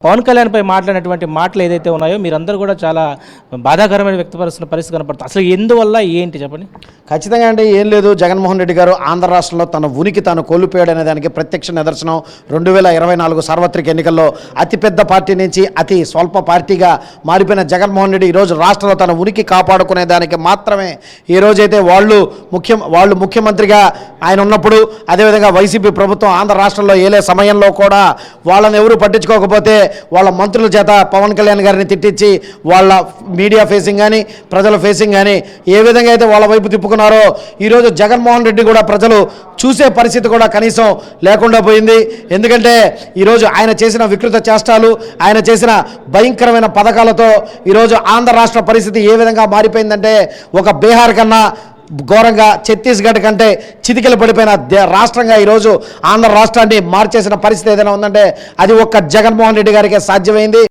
పవన్ కళ్యాణ్పై మాట్లాడినటువంటి మాటలు ఏదైతే ఉన్నాయో మీరందరూ కూడా చాలా బాధాకరమైన వ్యక్తపరుస్తున్న పరిస్థితి కనపడుతుంది. అసలు ఎందువల్ల ఏంటి చెప్పండి. ఖచ్చితంగా అంటే ఏం లేదు, జగన్మోహన్ రెడ్డి గారు ఆంధ్ర రాష్ట్రంలో తన ఉనికి తాను కోల్పోయాడు అనే దానికి ప్రత్యక్ష నిదర్శనం 2024 సార్వత్రిక ఎన్నికల్లో అతిపెద్ద పార్టీ నుంచి అతి స్వల్ప పార్టీగా మారిపోయిన జగన్మోహన్ రెడ్డి ఈరోజు రాష్ట్రంలో తన ఉనికి కాపాడుకునే దానికి మాత్రమే ఈరోజైతే వాళ్ళు ముఖ్యమంత్రిగా ఆయన ఉన్నప్పుడు, అదేవిధంగా వైసీపీ ప్రభుత్వం ఆంధ్ర రాష్ట్రంలో ఏలే సమయంలో కూడా వాళ్ళని ఎవరు పట్టించుకోకపోతే వాళ్ళ మంత్రుల చేత పవన్ కళ్యాణ్ గారిని తిట్టించి వాళ్ళ మీడియా ఫేసింగ్ కానీ ప్రజల ఫేసింగ్ కానీ ఏ విధంగా అయితే వాళ్ళ వైపు తిప్పుకున్నారో ఈరోజు జగన్మోహన్ రెడ్డి కూడా ప్రజలు చూసే పరిస్థితి కూడా కనీసం లేకుండా పోయింది. ఎందుకంటే ఈరోజు ఆయన చేసిన వికృత చేష్టాలు, ఆయన చేసిన భయంకరమైన పథకాలతో ఈరోజు ఆంధ్ర రాష్ట్ర పరిస్థితి ఏ విధంగా మారిపోయిందంటే ఒక బీహార్ కన్నా ఘోరంగా, ఛత్తీస్గఢ్ కంటే చితికిలు పడిపోయిన రాష్ట్రంగా ఈరోజు ఆంధ్ర రాష్ట్రాన్ని మార్చేసిన పరిస్థితి ఏదైనా ఉందంటే అది ఒక్క జగన్మోహన్ రెడ్డి గారికే సాధ్యమైంది.